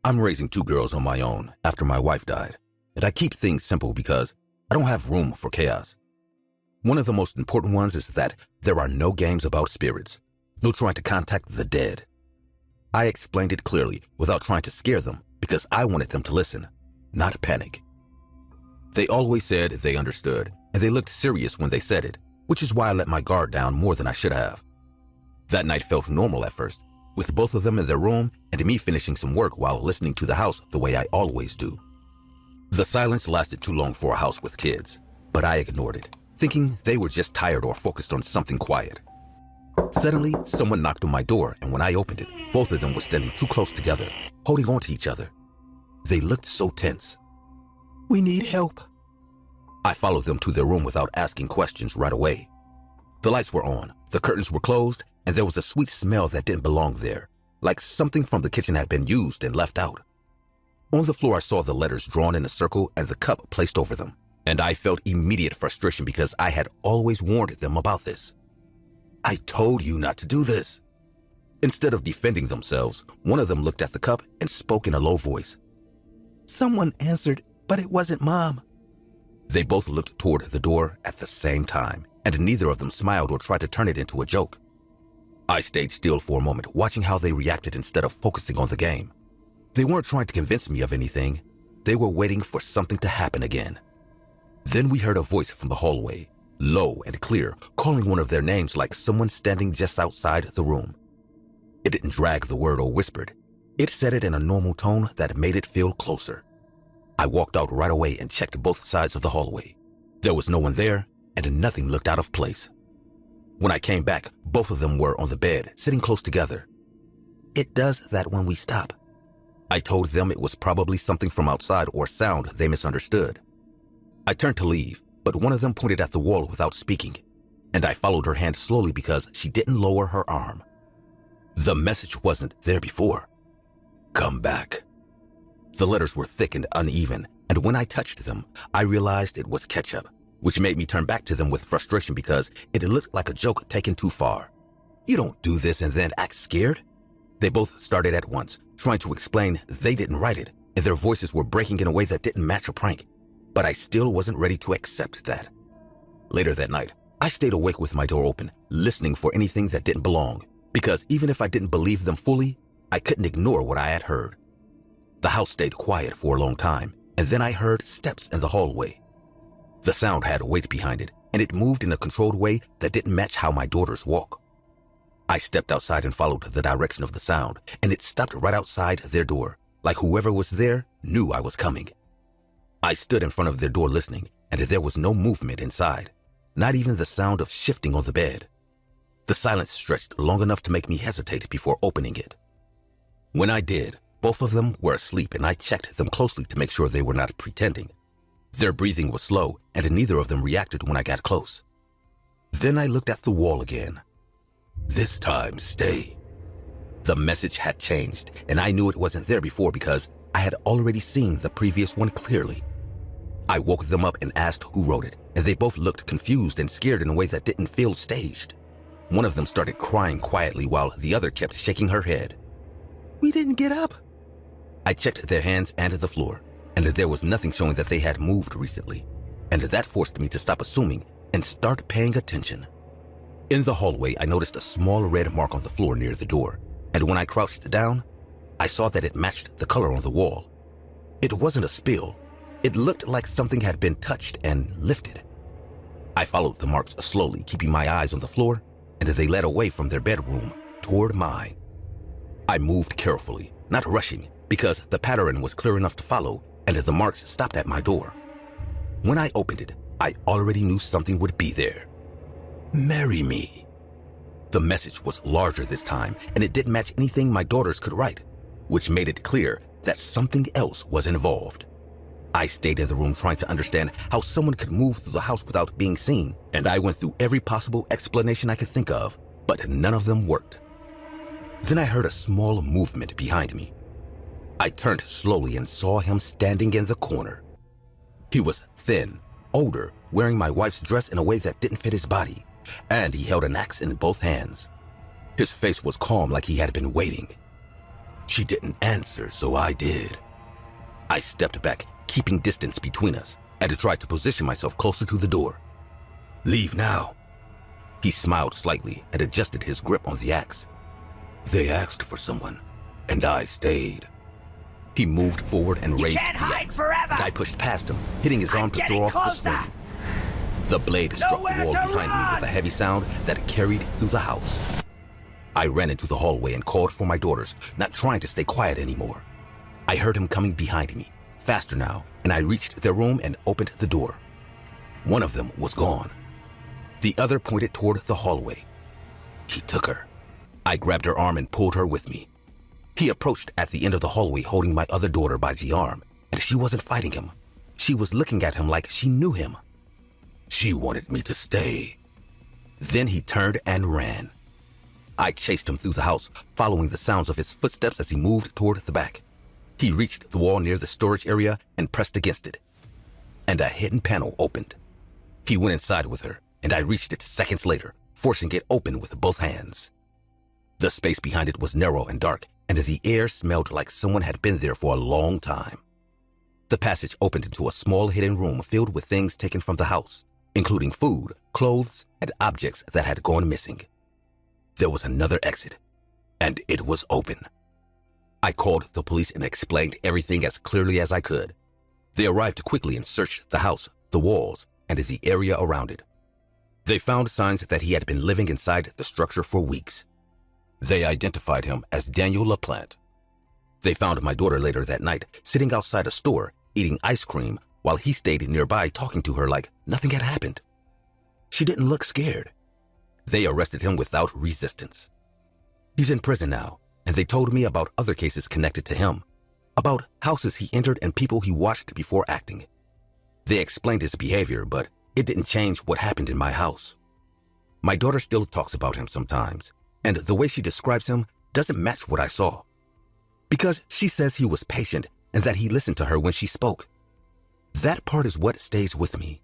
I'm raising 2 girls on my own after my wife died, and I keep things simple because I don't have room for chaos. One of the most important ones is that there are no games about spirits, no trying to contact the dead. I explained it clearly without trying to scare them because I wanted them to listen, not panic. They always said they understood, and they looked serious when they said it, which is why I let my guard down more than I should have. That night felt normal at first, with both of them in their room and me finishing some work while listening to the house the way I always do. The silence lasted too long for a house with kids, but I ignored it, thinking they were just tired or focused on something quiet. Suddenly, someone knocked on my door, and when I opened it, both of them were standing too close together, holding on to each other. They looked so tense. "We need help." I followed them to their room without asking questions right away. The lights were on, the curtains were closed, and there was a sweet smell that didn't belong there, like something from the kitchen had been used and left out. On the floor, I saw the letters drawn in a circle and the cup placed over them, and I felt immediate frustration because I had always warned them about this. "I told you not to do this." Instead of defending themselves, one of them looked at the cup and spoke in a low voice. "Someone answered, but it wasn't Mom." They both looked toward the door at the same time, and neither of them smiled or tried to turn it into a joke. I stayed still for a moment, watching how they reacted instead of focusing on the game. They weren't trying to convince me of anything. They were waiting for something to happen again. Then we heard a voice from the hallway, low and clear, calling one of their names like someone standing just outside the room. It didn't drag the word or whispered. It said it in a normal tone that made it feel closer. I walked out right away and checked both sides of the hallway. There was no one there, and nothing looked out of place. When I came back, both of them were on the bed, sitting close together. "It does that when we stop." I told them it was probably something from outside or sound they misunderstood. I turned to leave, but one of them pointed at the wall without speaking, and I followed her hand slowly because she didn't lower her arm. The message wasn't there before. "Come back." The letters were thick and uneven, and when I touched them, I realized it was ketchup, which made me turn back to them with frustration because it looked like a joke taken too far. "You don't do this and then act scared." They both started at once, trying to explain they didn't write it, and their voices were breaking in a way that didn't match a prank, but I still wasn't ready to accept that. Later that night, I stayed awake with my door open, listening for anything that didn't belong, because even if I didn't believe them fully, I couldn't ignore what I had heard. The house stayed quiet for a long time, and then I heard steps in the hallway. The sound had weight behind it, and it moved in a controlled way that didn't match how my daughters walk. I stepped outside and followed the direction of the sound, and it stopped right outside their door, like whoever was there knew I was coming. I stood in front of their door listening, and there was no movement inside, not even the sound of shifting on the bed. The silence stretched long enough to make me hesitate before opening it. When I did, both of them were asleep, and I checked them closely to make sure they were not pretending. Their breathing was slow, and neither of them reacted when I got close. Then I looked at the wall again. "This time, stay." The message had changed, and I knew it wasn't there before because I had already seen the previous one clearly. I woke them up and asked who wrote it, and they both looked confused and scared in a way that didn't feel staged. One of them started crying quietly while the other kept shaking her head. "We didn't get up." I checked their hands and the floor, and there was nothing showing that they had moved recently, and that forced me to stop assuming and start paying attention. In the hallway, I noticed a small red mark on the floor near the door, and when I crouched down, I saw that it matched the color on the wall. It wasn't a spill. It looked like something had been touched and lifted. I followed the marks slowly, keeping my eyes on the floor, and they led away from their bedroom toward mine. I moved carefully, not rushing, because the pattern was clear enough to follow, and the marks stopped at my door. When I opened it, I already knew something would be there. "Marry me." The message was larger this time, and it didn't match anything my daughters could write, which made it clear that something else was involved. I stayed in the room trying to understand how someone could move through the house without being seen, and I went through every possible explanation I could think of, but none of them worked. Then I heard a small movement behind me. I turned slowly and saw him standing in the corner. He was thin, older, wearing my wife's dress in a way that didn't fit his body, and he held an axe in both hands. His face was calm like he had been waiting. She didn't answer, so I did. I stepped back, keeping distance between us, and tried to position myself closer to the door. "Leave now." He smiled slightly and adjusted his grip on the axe. "They asked for someone, and I stayed." He moved forward and raised the axe, forever. and I pushed past him, hitting his arm to throw off the swing. The blade struck the Nowhere wall to behind me run! with a heavy sound that carried through the house. I ran into the hallway and called for my daughters, not trying to stay quiet anymore. I heard him coming behind me, faster now, and I reached their room and opened the door. One of them was gone. The other pointed toward the hallway. He took her. I grabbed her arm and pulled her with me. He approached at the end of the hallway holding my other daughter by the arm, and she wasn't fighting him. She was looking at him like she knew him. She wanted me to stay. Then he turned and ran. I chased him through the house, following the sounds of his footsteps as he moved toward the back. He reached the wall near the storage area and pressed against it, and a hidden panel opened. He went inside with her, and I reached it seconds later, forcing it open with both hands. The space behind it was narrow and dark, and the air smelled like someone had been there for a long time. The passage opened into a small hidden room filled with things taken from the house, including food, clothes, and objects that had gone missing. There was another exit, and it was open. I called the police and explained everything as clearly as I could. They arrived quickly and searched the house, the walls, and the area around it. They found signs that he had been living inside the structure for weeks. They identified him as Daniel LaPlante. They found my daughter later that night, sitting outside a store, eating ice cream, while he stayed nearby talking to her like nothing had happened. She didn't look scared. They arrested him without resistance. He's in prison now, and they told me about other cases connected to him, about houses he entered and people he watched before acting. They explained his behavior, but it didn't change what happened in my house. My daughter still talks about him sometimes, and the way she describes him doesn't match what I saw. Because she says he was patient and that he listened to her when she spoke. That part is what stays with me,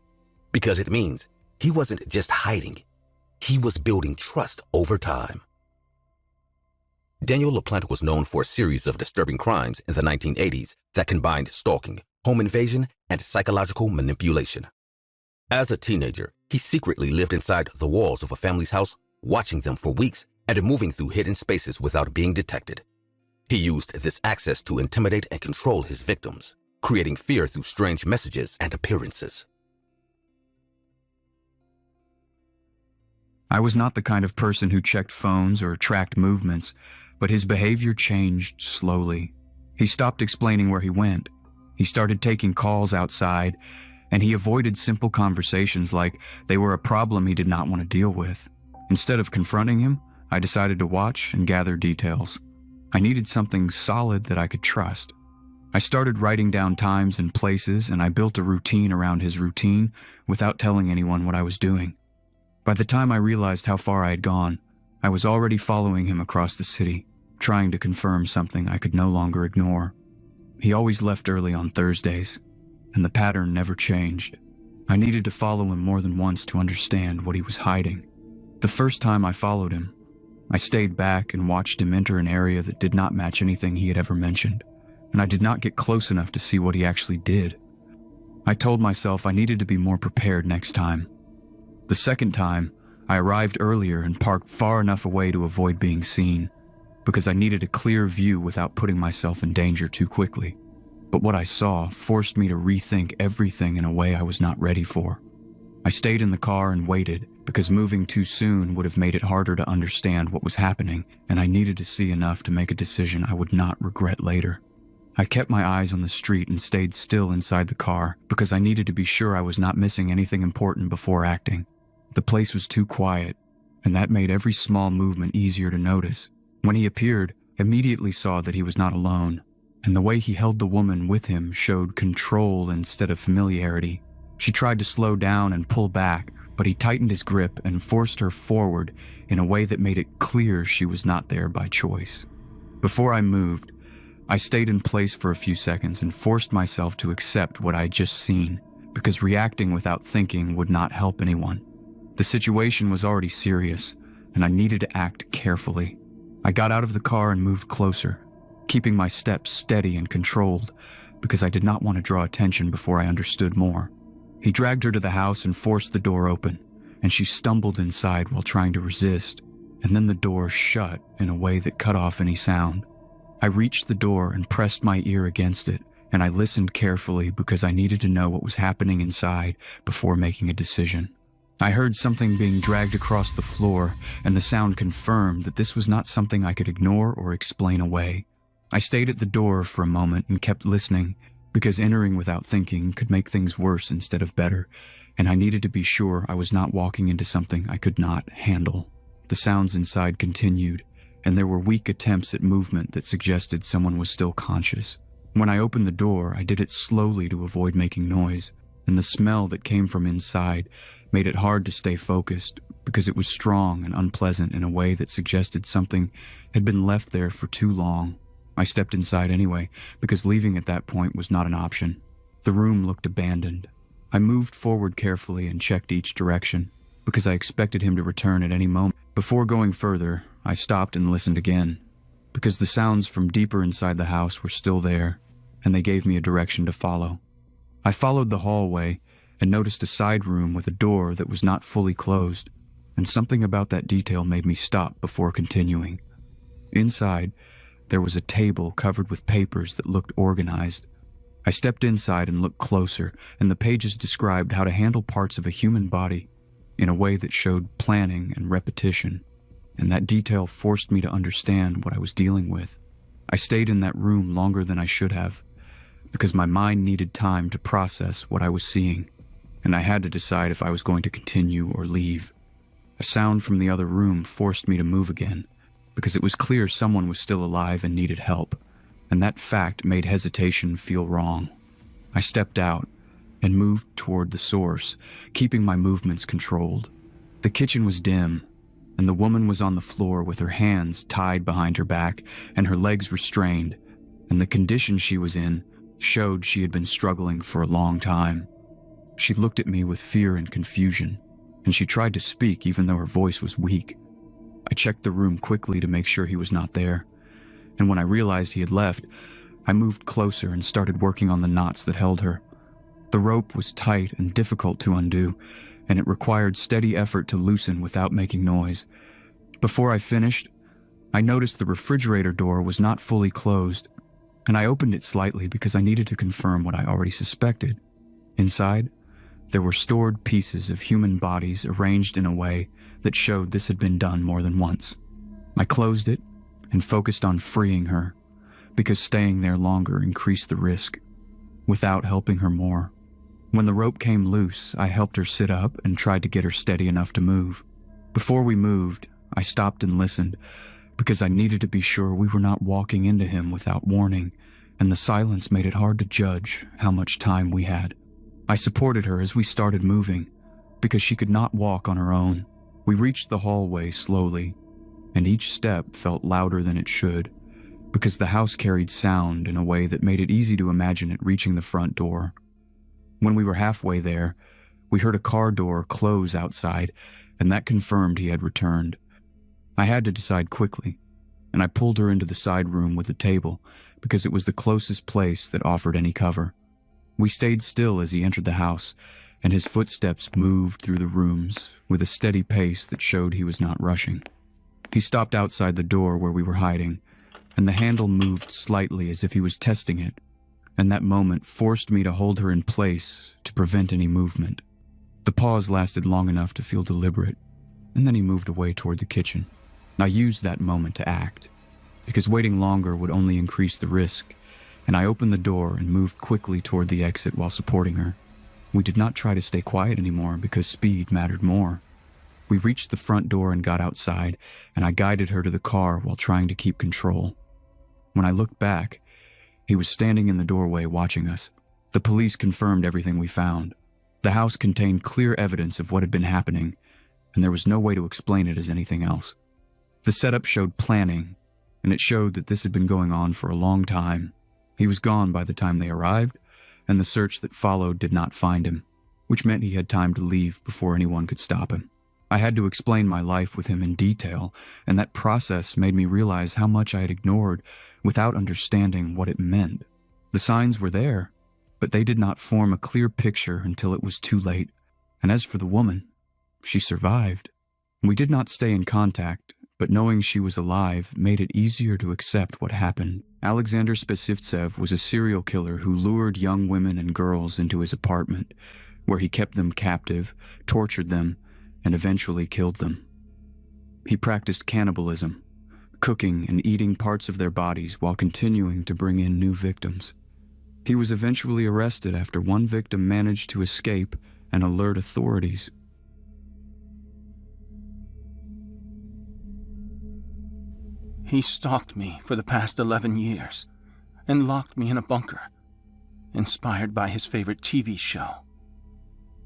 because it means he wasn't just hiding. He was building trust over time. Daniel LaPlante was known for a series of disturbing crimes in the 1980s that combined stalking, home invasion, and psychological manipulation. As a teenager, he secretly lived inside the walls of a family's house, watching them for weeks and moving through hidden spaces without being detected. He used this access to intimidate and control his victims, creating fear through strange messages and appearances. I was not the kind of person who checked phones or tracked movements, but his behavior changed slowly. He stopped explaining where he went. He started taking calls outside, and he avoided simple conversations like they were a problem he did not want to deal with. Instead of confronting him, I decided to watch and gather details. I needed something solid that I could trust. I started writing down times and places, and I built a routine around his routine without telling anyone what I was doing. By the time I realized how far I had gone, I was already following him across the city, trying to confirm something I could no longer ignore. He always left early on Thursdays, and the pattern never changed. I needed to follow him more than once to understand what he was hiding. The first time I followed him, I stayed back and watched him enter an area that did not match anything he had ever mentioned, and I did not get close enough to see what he actually did. I told myself I needed to be more prepared next time. The second time, I arrived earlier and parked far enough away to avoid being seen, because I needed a clear view without putting myself in danger too quickly. But what I saw forced me to rethink everything in a way I was not ready for. I stayed in the car and waited, because moving too soon would have made it harder to understand what was happening, and I needed to see enough to make a decision I would not regret later. I kept my eyes on the street and stayed still inside the car, because I needed to be sure I was not missing anything important before acting. The place was too quiet, and that made every small movement easier to notice. When he appeared, I immediately saw that he was not alone, and the way he held the woman with him showed control instead of familiarity. She tried to slow down and pull back, but he tightened his grip and forced her forward in a way that made it clear she was not there by choice. Before I moved, I stayed in place for a few seconds and forced myself to accept what I had just seen, because reacting without thinking would not help anyone. The situation was already serious, and I needed to act carefully. I got out of the car and moved closer. keeping my steps steady and controlled because I did not want to draw attention before I understood more. He dragged her to the house and forced the door open, and she stumbled inside while trying to resist, and then the door shut in a way that cut off any sound. I reached the door and pressed my ear against it, and I listened carefully because I needed to know what was happening inside before making a decision. I heard something being dragged across the floor, and the sound confirmed that this was not something I could ignore or explain away. I stayed at the door for a moment and kept listening, because entering without thinking could make things worse instead of better, and I needed to be sure I was not walking into something I could not handle. The sounds inside continued, and there were weak attempts at movement that suggested someone was still conscious. When I opened the door, I did it slowly to avoid making noise, and the smell that came from inside made it hard to stay focused because it was strong and unpleasant in a way that suggested something had been left there for too long. I stepped inside anyway, because leaving at that point was not an option. The room looked abandoned. I moved forward carefully and checked each direction, because I expected him to return at any moment. Before going further, I stopped and listened again, because the sounds from deeper inside the house were still there, and they gave me a direction to follow. I followed the hallway and noticed a side room with a door that was not fully closed, and something about that detail made me stop before continuing. Inside, there was a table covered with papers that looked organized. I stepped inside and looked closer, and the pages described how to handle parts of a human body in a way that showed planning and repetition, and that detail forced me to understand what I was dealing with. I stayed in that room longer than I should have, because my mind needed time to process what I was seeing, and I had to decide if I was going to continue or leave. A sound from the other room forced me to move again, because it was clear someone was still alive and needed help, and that fact made hesitation feel wrong. I stepped out and moved toward the source, keeping my movements controlled. The kitchen was dim, and the woman was on the floor with her hands tied behind her back and her legs restrained, and the condition she was in showed she had been struggling for a long time. She looked at me with fear and confusion, and she tried to speak even though her voice was weak. I checked the room quickly to make sure he was not there, and when I realized he had left, I moved closer and started working on the knots that held her. The rope was tight and difficult to undo, and it required steady effort to loosen without making noise. Before I finished, I noticed the refrigerator door was not fully closed, and I opened it slightly because I needed to confirm what I already suspected. Inside, there were stored pieces of human bodies arranged in a way that showed this had been done more than once. I closed it and focused on freeing her, because staying there longer increased the risk, without helping her more. When the rope came loose, I helped her sit up and tried to get her steady enough to move. Before we moved, I stopped and listened, because I needed to be sure we were not walking into him without warning, and the silence made it hard to judge how much time we had. I supported her as we started moving, because she could not walk on her own. We reached the hallway slowly, and each step felt louder than it should, because the house carried sound in a way that made it easy to imagine it reaching the front door. When we were halfway there, we heard a car door close outside, and that confirmed he had returned. I had to decide quickly, and I pulled her into the side room with the table because it was the closest place that offered any cover. We stayed still as he entered the house, and his footsteps moved through the rooms with a steady pace that showed he was not rushing. He stopped outside the door where we were hiding, and the handle moved slightly as if he was testing it, and that moment forced me to hold her in place to prevent any movement. The pause lasted long enough to feel deliberate, and then he moved away toward the kitchen. I used that moment to act, because waiting longer would only increase the risk, and I opened the door and moved quickly toward the exit while supporting her. We did not try to stay quiet anymore because speed mattered more. We reached the front door and got outside, and I guided her to the car while trying to keep control. When I looked back, he was standing in the doorway watching us. The police confirmed everything we found. The house contained clear evidence of what had been happening, and there was no way to explain it as anything else. The setup showed planning, and it showed that this had been going on for a long time. He was gone by the time they arrived, and the search that followed did not find him, which meant he had time to leave before anyone could stop him. I had to explain my life with him in detail, and that process made me realize how much I had ignored without understanding what it meant. The signs were there, but they did not form a clear picture until it was too late. And as for the woman, she survived. We did not stay in contact, but knowing she was alive made it easier to accept what happened. Alexander Spasivtsev was a serial killer who lured young women and girls into his apartment, where he kept them captive, tortured them, and eventually killed them. He practiced cannibalism, cooking and eating parts of their bodies while continuing to bring in new victims. He was eventually arrested after one victim managed to escape and alert authorities. He stalked me for the past 11 years and locked me in a bunker, inspired by his favorite TV show,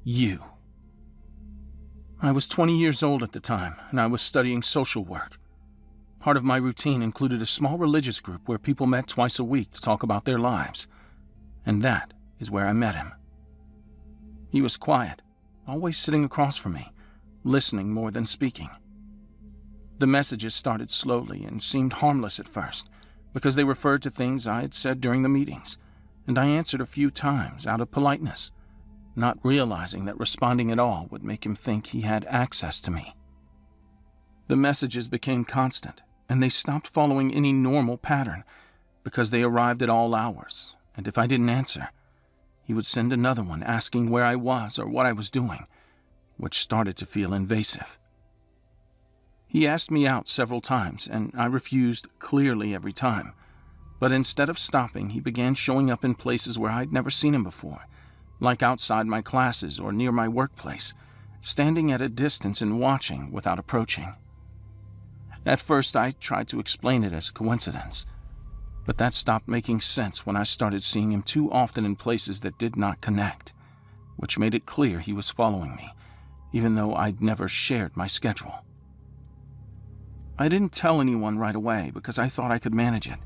You. I was 20 years old at the time, and I was studying social work. Part of my routine included a small religious group where people met twice a week to talk about their lives, and that is where I met him. He was quiet, always sitting across from me, listening more than speaking. The messages started slowly and seemed harmless at first, because they referred to things I had said during the meetings, and I answered a few times out of politeness, not realizing that responding at all would make him think he had access to me. The messages became constant, and they stopped following any normal pattern, because they arrived at all hours, and if I didn't answer, he would send another one asking where I was or what I was doing, which started to feel invasive. He asked me out several times, and I refused clearly every time. But instead of stopping, he began showing up in places where I'd never seen him before, like outside my classes or near my workplace, standing at a distance and watching without approaching. At first, I tried to explain it as coincidence, but that stopped making sense when I started seeing him too often in places that did not connect, which made it clear he was following me, even though I'd never shared my schedule. I didn't tell anyone right away because I thought I could manage it,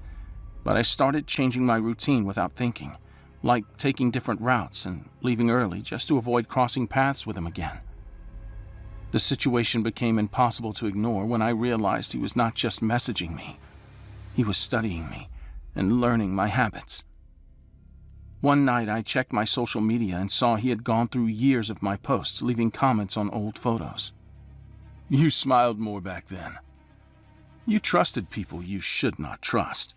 but I started changing my routine without thinking, like taking different routes and leaving early just to avoid crossing paths with him again. The situation became impossible to ignore when I realized he was not just messaging me, he was studying me and learning my habits. One night I checked my social media and saw he had gone through years of my posts, leaving comments on old photos. "You smiled more back then. You trusted people you should not trust."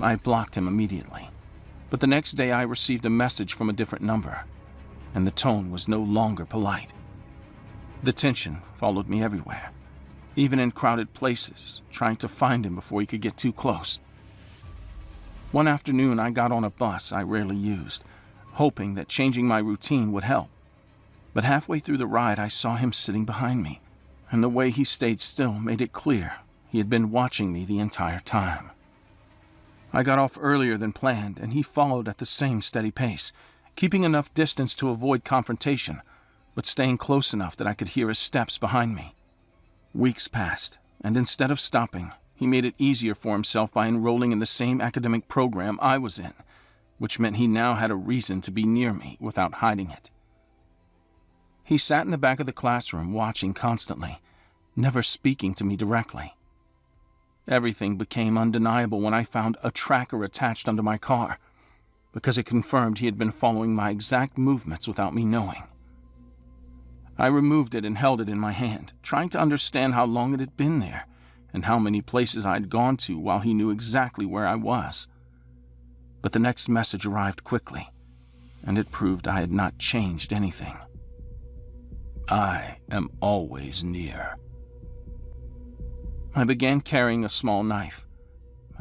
I blocked him immediately, but the next day I received a message from a different number, and the tone was no longer polite. The tension followed me everywhere, even in crowded places, trying to find him before he could get too close. One afternoon I got on a bus I rarely used, hoping that changing my routine would help. But halfway through the ride I saw him sitting behind me, and the way he stayed still made it clear he had been watching me the entire time. I got off earlier than planned, and he followed at the same steady pace, keeping enough distance to avoid confrontation, but staying close enough that I could hear his steps behind me. Weeks passed, and instead of stopping, he made it easier for himself by enrolling in the same academic program I was in, which meant he now had a reason to be near me without hiding it. He sat in the back of the classroom watching constantly, never speaking to me directly. Everything became undeniable when I found a tracker attached under my car, because it confirmed he had been following my exact movements without me knowing. I removed it and held it in my hand, trying to understand how long it had been there and how many places I had gone to while he knew exactly where I was. But the next message arrived quickly, and it proved I had not changed anything. "I am always near." I began carrying a small knife.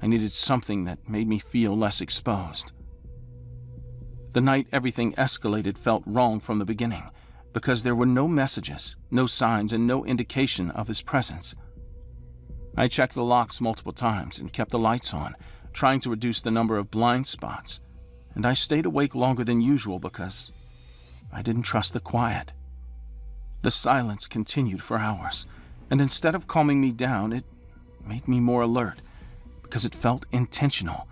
I needed something that made me feel less exposed. The night everything escalated felt wrong from the beginning, because there were no messages, no signs, and no indication of his presence. I checked the locks multiple times and kept the lights on, trying to reduce the number of blind spots, and I stayed awake longer than usual because I didn't trust the quiet. The silence continued for hours, and instead of calming me down, it made me more alert, because it felt intentional,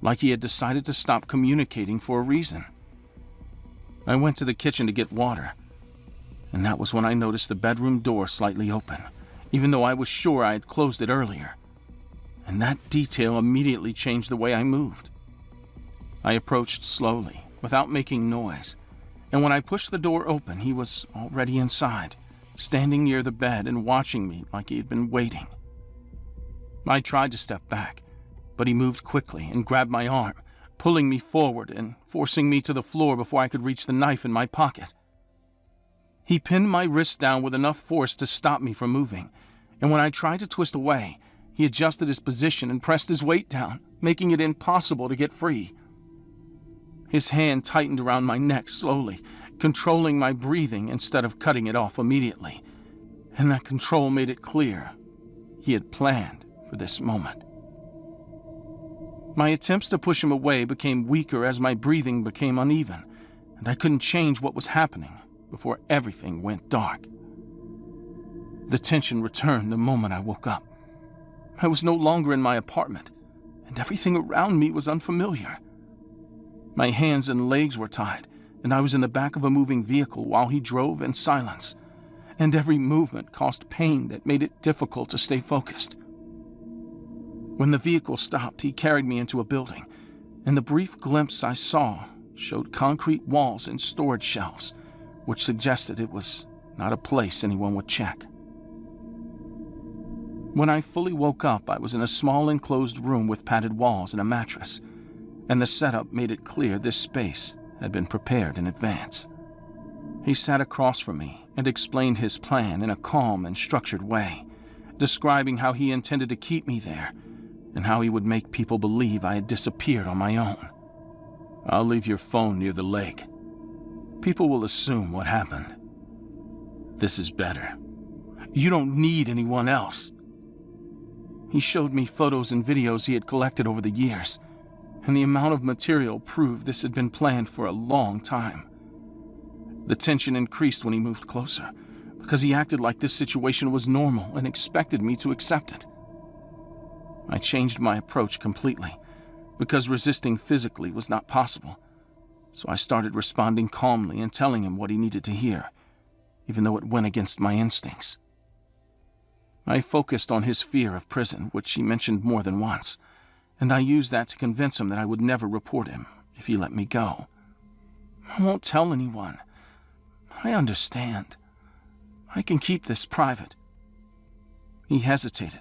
like he had decided to stop communicating for a reason. I went to the kitchen to get water, and that was when I noticed the bedroom door slightly open, even though I was sure I had closed it earlier. and that detail immediately changed the way I moved. I approached slowly, without making noise, and when I pushed the door open, he was already inside, standing near the bed and watching me like he had been waiting. I tried to step back, but he moved quickly and grabbed my arm, pulling me forward and forcing me to the floor before I could reach the knife in my pocket. He pinned my wrist down with enough force to stop me from moving, and when I tried to twist away, he adjusted his position and pressed his weight down, making it impossible to get free. His hand tightened around my neck slowly, controlling my breathing instead of cutting it off immediately, and that control made it clear he had planned for this moment. My attempts to push him away became weaker as my breathing became uneven, and I couldn't change what was happening before everything went dark. The tension returned the moment I woke up. I was no longer in my apartment, and everything around me was unfamiliar. My hands and legs were tied, and I was in the back of a moving vehicle while he drove in silence, and every movement caused pain that made it difficult to stay focused. When the vehicle stopped, he carried me into a building, and the brief glimpse I saw showed concrete walls and storage shelves, which suggested it was not a place anyone would check. When I fully woke up, I was in a small enclosed room with padded walls and a mattress, and the setup made it clear this space had been prepared in advance. He sat across from me and explained his plan in a calm and structured way, describing how he intended to keep me there and how he would make people believe I had disappeared on my own. "I'll leave your phone near the lake. People will assume what happened. This is better. You don't need anyone else." He showed me photos and videos he had collected over the years, and the amount of material proved this had been planned for a long time. The tension increased when he moved closer, because he acted like this situation was normal and expected me to accept it. I changed my approach completely, because resisting physically was not possible, so I started responding calmly and telling him what he needed to hear, even though it went against my instincts. I focused on his fear of prison, which he mentioned more than once, and I used that to convince him that I would never report him if he let me go. "I won't tell anyone. I understand. I can keep this private." He hesitated,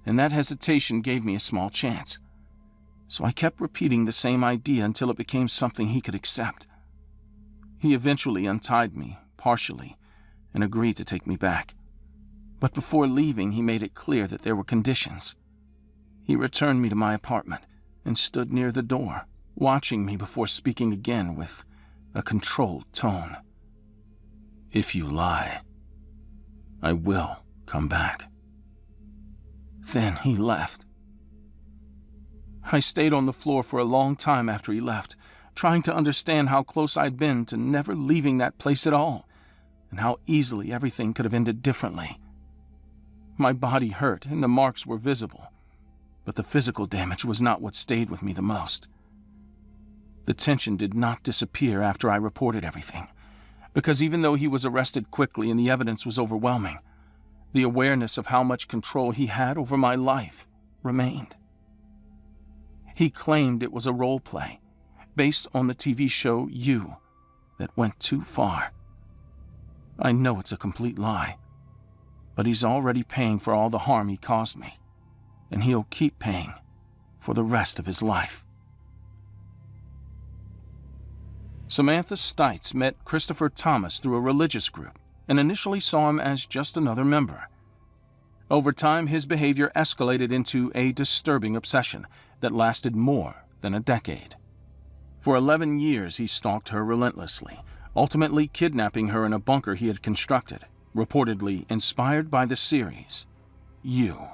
and that hesitation gave me a small chance. So I kept repeating the same idea until it became something he could accept. He eventually untied me, partially, and agreed to take me back. But before leaving, he made it clear that there were conditions. He returned me to my apartment and stood near the door, watching me before speaking again with a controlled tone. "If you lie, I will come back." Then he left. I stayed on the floor for a long time after he left, trying to understand how close I'd been to never leaving that place at all, and how easily everything could have ended differently. My body hurt and the marks were visible, but the physical damage was not what stayed with me the most. The tension did not disappear after I reported everything, because even though he was arrested quickly and the evidence was overwhelming, the awareness of how much control he had over my life remained. He claimed it was a role play, based on the TV show You, that went too far. I know it's a complete lie, but he's already paying for all the harm he caused me, and he'll keep paying for the rest of his life. Samantha Stites met Christopher Thomas through a religious group and initially saw him as just another member. Over time, his behavior escalated into a disturbing obsession that lasted more than a decade. For 11 years, he stalked her relentlessly, ultimately kidnapping her in a bunker he had constructed, reportedly inspired by the series You.